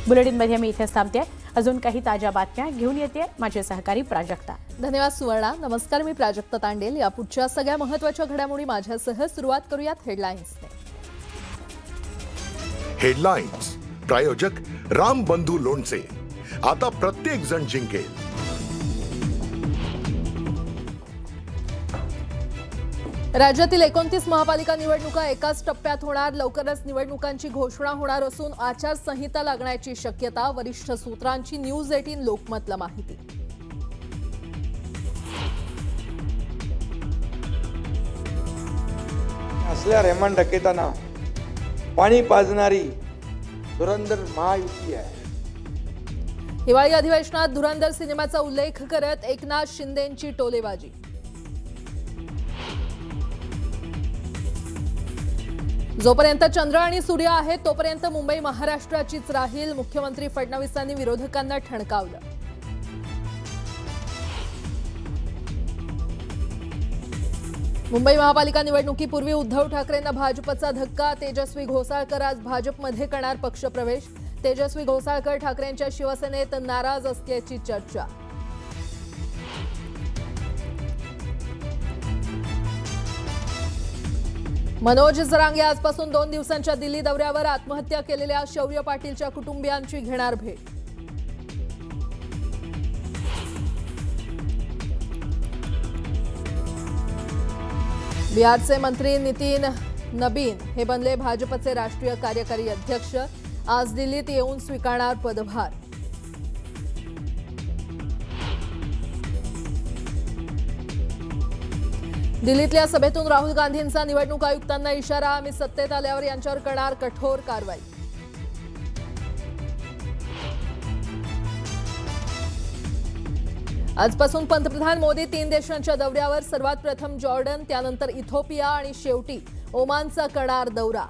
बुलेटिनमध्ये मी इथेच थांबते. अजून काही ताज्या बातम्या घेऊन येते माझे सहकारी प्राजक्ता. धन्यवाद सुवर्णा. नमस्कार, मी प्राजक्ता तांडेल. या पुढच्या सगळ्या महत्त्वाच्या घडामोडी माझ्यासह सुरुवात करूयात हेडलाईन्सने. हेडलाईन्स प्रायोजक राम बंधू लोणचे. आता प्रत्येक जण जिंकेल. राज्यातील 29 महापालिका निवडणुका एकाच टप्प्यात होणार. लवकरच निवडणुकांची घोषणा होणार असून आचारसंहिता लागण्याची शक्यता. वरिष्ठ सूत्रांची न्यूज 18 लोकमतला माहिती. असल्या रेमान डकेतांना पाणी पाजणारी धुरंधर महायुती आहे. हिवाळी अधिवेशनात धुरंधर सिनेमाचा उल्लेख करत एकनाथ शिंदेंची टोलेबाजी. जोपर्यंत चंद्र आणि सूर्य आहेत तोपर्यंत मुंबई महाराष्ट्राचीच राहील. मुख्यमंत्री फडणवीसांनी विरोधकांना ठणकावलं. मुंबई महापालिका निवडणुकीपूर्वी उद्धव ठाकरेंना भाजपचा धक्का. तेजस्वी घोसाळकर आज भाजपमध्ये करणार पक्षप्रवेश. तेजस्वी घोसाळकर ठाकरेंच्या शिवसेनेत नाराज असल्याची चर्चा. मनोज जरांगे आजपासून 2 दिवसांच्या दिल्ली दौऱ्यावर. आत्महत्या केलेल्या शौर्य पाटीलच्या कुटुंबियांची घेणार भेट. बिहारचे मंत्री नितीन नबीन हे बनले भाजपचे राष्ट्रीय कार्यकारी अध्यक्ष. आज दिल्लीत येऊन स्वीकारणार पदभार. दिल्लीतल्या सभेतून राहुल गांधींचा निवडणूक आयुक्तांना इशारा. आम्ही सत्तेत आल्यावर यांच्यावर करणार कठोर कारवाई. आजपासून पंतप्रधान मोदी 3 देशांच्या दौऱ्यावर. सर्वात प्रथम जॉर्डन, त्यानंतर इथिओपिया आणि शेवटी ओमानचा करणार दौरा.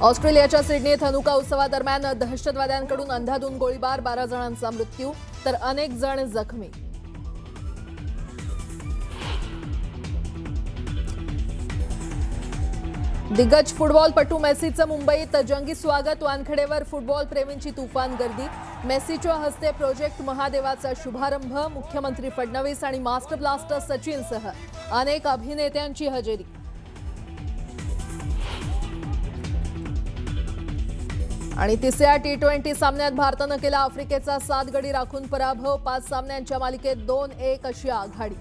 ऑस्ट्रेलियाच्या सिडनीत हनुका उत्सवादरम्यान दहशतवाद्यांकडून अंधाधुंद गोळीबार. 12 जणांचा मृत्यू तर अनेक जण जखमी. दिग्गज फुटबॉलपटू मेसीचं मुंबईत जंगी स्वागत. वानखेडेवर फुटबॉल प्रेमींची तुफान गर्दी. मेसीच्या हस्ते प्रोजेक्ट महादेवाचा शुभारंभ. मुख्यमंत्री फडणवीस आणि मास्टर ब्लास्टर सचिनसह अनेक अभिनेत्यांची हजेरी. आणि तिसऱ्या T20 सामन्यात भारतानं केला आफ्रिकेचा 7 गडी राखून पराभव. 5 सामन्यांच्या मालिकेत 2-1 अशी आघाडी.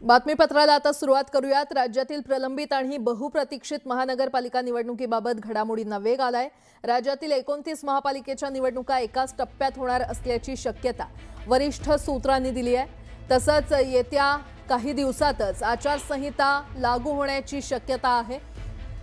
बातमीपत्राला आता सुरुवात करूयात. राज्यातील प्रलंबित आणि बहुप्रतीक्षित महानगरपालिका निवडणुकीबाबत घडामोडींना वेग आलाय. राज्यातील 29 महापालिकेच्या निवडणुका एकाच टप्प्यात होणार असल्याची शक्यता वरिष्ठ सूत्रांनी दिली आहे. तसंच येत्या काही दिवसातच आचारसंहिता लागू होण्याची शक्यता आहे.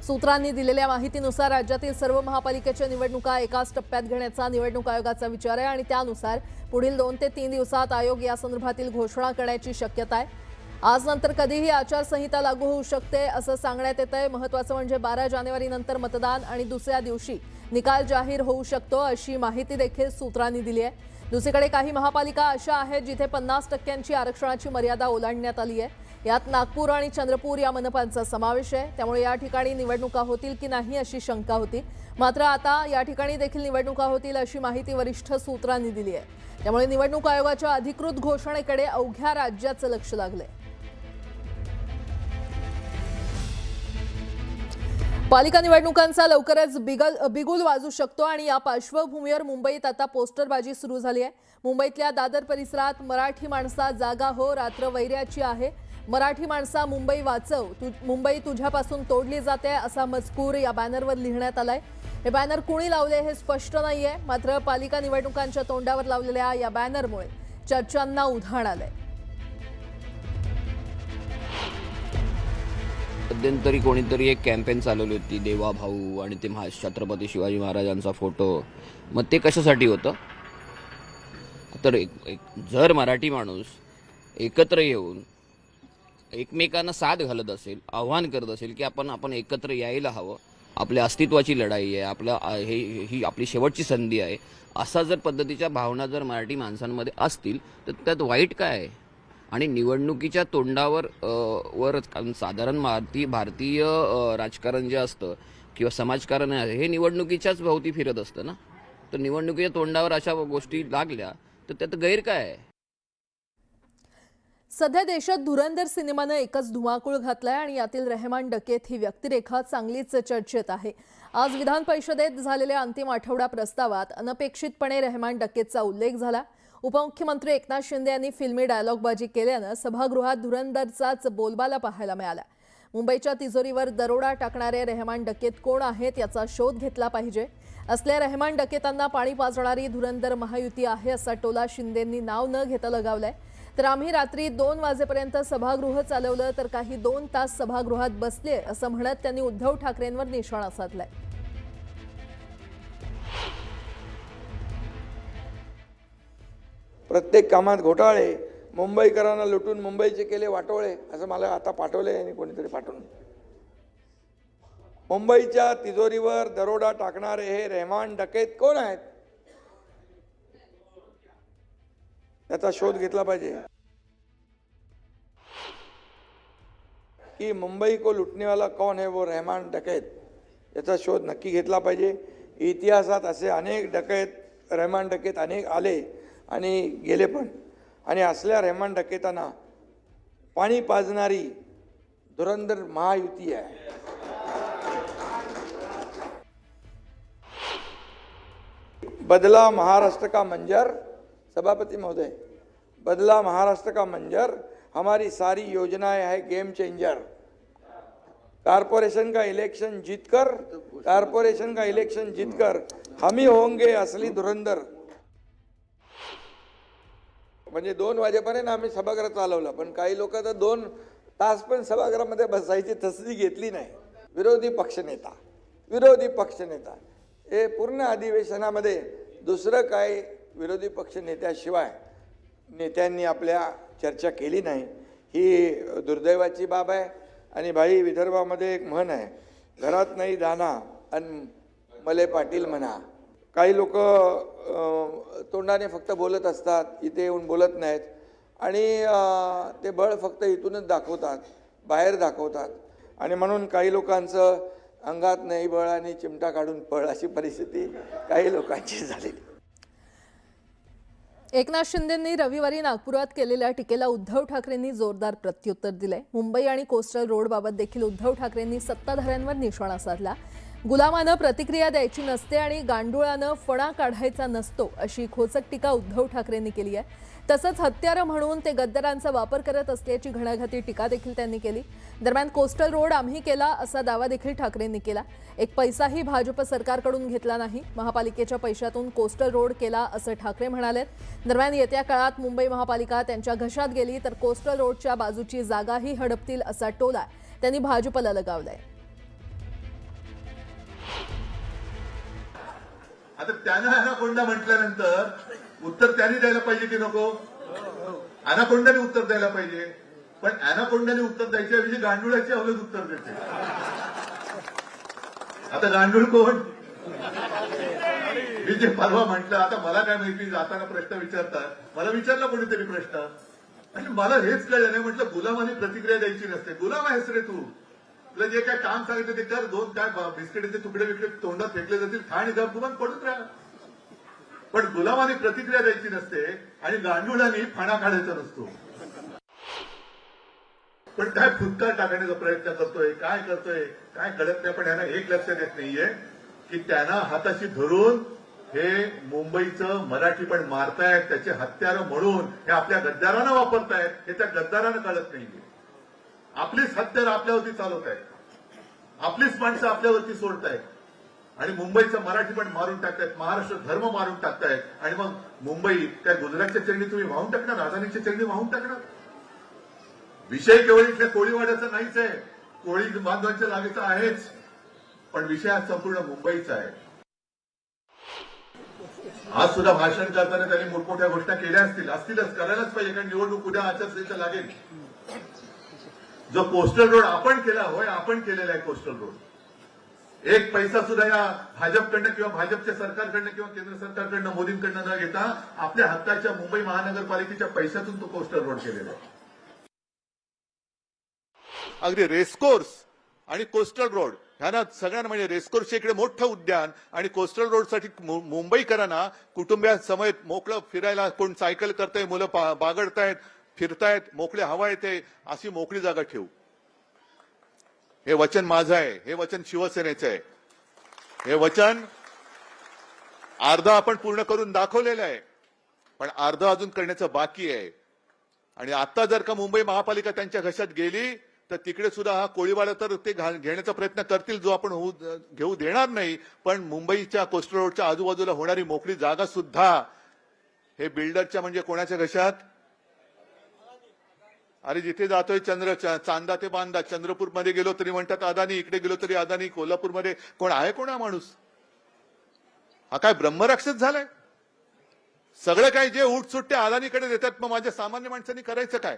सूत्रांनी दिलेल्या माहितीनुसार राज्यातील सर्व महापालिकेच्या निवडणुका एकाच टप्प्यात घेण्याचा निवडणूक आयोगाचा विचार आहे आणि त्यानुसार पुढील 2 ते 3 दिवसात आयोग या संदर्भातील घोषणा करण्याची शक्यता आहे. आज नंतर कधीही आचारसंहिता लागू होऊ शकते असं सांगण्यात येत आहे. महत्त्वाचं म्हणजे 12 जानेवारी नंतर मतदान आणि दुसऱ्या दिवशी निकाल जाहीर होऊ शकतो अशी माहिती देखील सूत्रांनी दिली आहे. दुसरीकडे काही महापालिका अशा आहेत जिथे 50% आरक्षणाची मर्यादा ओलांडण्यात आली आहे. यात नागपूर आणि चंद्रपूर या मनपांचा समावेश आहे. त्यामुळे या ठिकाणी निवडणुका होतील की नाही अशी शंका होती. मात्र आता या ठिकाणी देखील निवडणुका होतील अशी माहिती वरिष्ठ सूत्रांनी दिली आहे. त्यामुळे निवडणूक आयोगाच्या अधिकृत घोषणेकडे अवघ्या राज्याचं लक्ष लागलंय. पालिका निवडणुकांचा लवकरच बिगुल वाजू शकतो आणि या पार्श्वभूमीवर मुंबईत आता पोस्टरबाजी सुरू झाली आहे. मुंबईतल्या दादर परिसरात मराठी माणसा जागा हो, रात्र वैऱ्याची आहे. मराठी माणसा मुंबई वाचव, मुंबई तुझ्यापासून तोडली जाते असा मजकूर या बॅनरवर लिहिण्यात आलाय. हे बॅनर कुणी लावले हे स्पष्ट नाहीये. मात्र पालिका निवडणुकांच्या तोंडावर लावलेल्या या बॅनरमुळे चर्चांना उधाण आलंय. मध्यंतरी कोणीतरी एक कॅम्पेन चालवली होती, देवा भाऊ आणि ते छत्रपती शिवाजी महाराजांचा फोटो. मग ते कशासाठी होतं? तर जर मराठी माणूस एकत्र येऊन एकमेकांना साथ घालत असेल, आव्हान करत असेल की आपण एकत्र यायला हवं, आपल्या अस्तित्वाची लढाई आहे, ही आपली शेवटची संधी आहे, असा जर पद्धतीच्या भावना जर मराठी माणसांमध्ये असतील तर त्यात वाईट काय आहे? आणि निवडणुकीच्या तोंडावर कारण साधारण भारतीय राजकारण जे असतं किंवा समाजकारण आहे हे निवडणुकीच्याच भोवती फिरत असतं ना. तर निवडणुकीच्या तोंडावर अशा गोष्टी लागल्या तर त्यात गैर काय आहे? सध्या देशात धुरंधर सिनेमानं एकच धुमाकूळ घातलाय आणि यातील रेहमान डकेत ही व्यक्तिरेखा चांगलीच चर्चेत आहे. आज विधान परिषदेत झालेल्या अंतिम आठवडा प्रस्तावात अनपेक्षितपणे रेहमान डकेतचा उल्लेख झाला. उपमुख्यमंत्री एकनाथ शिंदे यांनी फिल्मी डायलॉगबाजी केल्यानं सभागृहात धुरंधरचाच बोलबाला पाहायला मिळाला. मुंबईच्या तिजोरीवर दरोडा टाकणारे रेहमान डकेत कोण आहेत याचा शोध घेतला पाहिजे. असल्या रेहमान डकेतांना पाणी पाजणारी धुरंधर महायुती आहे असा टोला शिंदेंनी नाव न घेता लगावलाय. तर आम्ही रात्री 2 वाजेपर्यंत सभागृह चालवलं तर काही 2 तास सभागृहात बसले असं म्हणत त्यांनी उद्धव ठाकरेंवर निशाणा साधलाय. प्रत्येक कामात घोटाळे, मुंबईकरांना लुटून मुंबईचे केले वाटोळे, असं मला आता पाठवले आणि कोणीतरी पाठवून. मुंबईच्या तिजोरीवर दरोडा टाकणारे हे रेहमान डकेत कोण आहेत याचा शोध घेतला पाहिजे. कि मुंबई को लुटने वाला कौन है वो रेहमान डकैत, याचा शोध नक्की घेतला पाहिजे. इतिहासात असे अनेक डकैत रेहमान डकैत अनेक आले आणि गेले पण, आणि असल्या रेहमान डकैतांना पाणी पाजणारी धुरंधर महायुती आहे. बदला महाराष्ट्र का मंजर, सभापति महोदय, बदला महाराष्ट्र का मंजर, हमारी सारी योजनाएं है गेम चेंजर. कारपोरेशन का इलेक्शन जीतकर हम ही होंगे असली धुरंधर. म्हणजे 2 वाजेपर्यंत आम्ही सभागृह चालवलं, पण काही लोक तर 2 तास पण सभागृहामध्ये बसायची तसदी घेतली नाही. विरोधी पक्षनेता हे पूर्ण अधिवेशनामध्ये दुसरं काय विरोधी पक्ष नेत्यांनी आपल्या चर्चा केली नाही. ही दुर्दैवाची बाब आहे. आणि भाई विदर्भामध्ये एक म्हण आहे, घरात नाही दाना आणि मले पाटील म्हणा. काही लोक तोंडाने फक्त बोलत असतात, इथे येऊन बोलत नाहीत आणि ते बळ फक्त इथूनच दाखवतात, बाहेर दाखवतात. आणि म्हणून काही लोकांचं अंगात नाही बळ आणि चिमटा काढून पळ अशी परिस्थिती काही लोकांची झालेली. एकनाथ शिंदेंनी रविवारी नागपुरात केलेल्या टीकेला उद्धव ठाकरेंनी जोरदार प्रत्युत्तर दिले. मुंबई आणि कोस्टल रोडबाबत देखील उद्धव ठाकरेंनी सत्ताधाऱ्यांवर निशाणा साधला. गुलामानं प्रतिक्रिया द्यायची नसते आणि गांडुळानं फणा काढायचा नसतो अशी खोचक टीका उद्धव ठाकरेंनी केली आहे. तसंच हत्यारं म्हणून ते गद्दारांचा वापर करत असल्याची घणाघाती टीका देखील त्यांनी केली. दरम्यान कोस्टल रोड आम्ही केला असा दावा देखील ठाकरेंनी केला. एक पैसाही भाजप सरकारकडून घेतला नाही, महापालिकेच्या पैशातून कोस्टल रोड केला असं ठाकरे म्हणालेत. दरम्यान येत्या काळात मुंबई महापालिका त्यांच्या घशात गेली तर कोस्टल रोडच्या बाजूची जागाही हडपतील असा टोला त्यांनी भाजपला लगावलाय. आता त्यानं अनाकोंडा म्हटल्यानंतर उत्तर त्यांनी द्यायला पाहिजे की नको? अनाकोंडाने उत्तर द्यायला पाहिजे, पण अनाकोंडाने उत्तर द्यायच्याऐवजी गांडुळाची अवलग उत्तर देते. आता गांडूळ कोण? मी जे परवा म्हटलं, आता मला काय माहिती, जाताना प्रश्न विचारतात, मला विचारला कोणीतरी प्रश्न आणि मला हेच कळलं नाही. म्हटलं गुलामाने प्रतिक्रिया द्यायची नसते. गुलाम आहेस रे तू, तुला जे काय काम सांगितलं ते कर. 2 काय बिस्किटाचे तुकडे विकडे तोंडात फेकले जातील, खाण गपगुमान पडून राहा. पण गुलामाने प्रतिक्रिया द्यायची नसते आणि गांडुळाने फणा काढायचा नसतो. पण काय फुटका टाकण्याचा प्रयत्न करतोय, काय करतोय काय कळत नाही. पण यांना एक लक्षात येत नाहीये की त्यांना हाताशी धरून हे मुंबईचं मराठी पण मारतायत, त्याचे हत्यार म्हणून हे आपल्या गद्दारांना वापरतायत, हे त्या गद्दारांना कळत नाहीये. आपलीच हत्यार आपल्यावरती चालवत आहेत, आपलीच माणसं आपल्यावरती सोडतायत आणि मुंबईचं मराठी पण मारून टाकतायत, महाराष्ट्र धर्म मारून टाकतायत. आणि मग मुंबई त्या गुजरातच्या चरणी तुम्ही वाहून टाकणार, अदानीच्या चरणी वाहून टाकणार. विषय केवळ इथल्या कोळीवाड्याचा नाहीच आहे, कोळी बांधवांच्या जागेचा आहेच, पण विषय हा संपूर्ण मुंबईचा आहे. आज सुद्धा भाषण करताना त्यांनी मोठमोठ्या गोष्टी केल्या असतीलच, करायलाच पाहिजे, कारण निवडणूक उद्या आचारसंहिता लागेल. जो कोस्टल रोड आपण केला, होय आपण केलेला आहे कोस्टल रोड, एक पैसा सुद्धा या भाजपकडनं किंवा भाजपच्या सरकारकडनं किंवा केंद्र सरकारकडनं मोदींकडनं न घेता आपल्या हक्काच्या मुंबई महानगरपालिकेच्या पैशातून तो कोस्टल रोड केलेला आहे. अगदी रेसकोर्स आणि कोस्टल रोड ह्यांना सगळ्यांना म्हणजे रेसकोर्सच्या इकडे मोठं उद्यान आणि कोस्टल रोडसाठी मुंबईकरांना कुटुंबियांसमेत मोकळं फिरायला, कोण सायकल करतंय, मुलं बागडतायत, फिरतायत, मोकळे हवा येते, अशी मोकळी जागा ठेवू. हे वचन माझं आहे, हे वचन शिवसेनेचं आहे. हे वचन अर्ध आपण पूर्ण करून दाखवलेलं आहे, पण अर्ध अजून करण्याचं बाकी आहे. आणि आता जर का मुंबई महापालिका त्यांच्या घशात गेली तर तिकडे सुद्धा हा कोळीवाडा तर ते घेण्याचा प्रयत्न करतील, जो आपण घेऊ देणार नाही. पण मुंबईच्या कोस्टल रोडच्या आजूबाजूला होणारी मोकळी जागा सुद्धा हे बिल्डरच्या म्हणजे कोणाच्या घशात? अरे जिथे जातोय चांदा ते बांदा, चंद्रपूरमध्ये गेलो तरी म्हणतात अदानी, इकडे गेलो तरी अदानी, कोल्हापूरमध्ये कोण आहे, कोण हा माणूस? हा काय ब्रह्मराक्षस झालाय? सगळं काय जे उठ सुट ते अदानीकडे देतात, मग माझ्या सामान्य माणसांनी करायचं काय?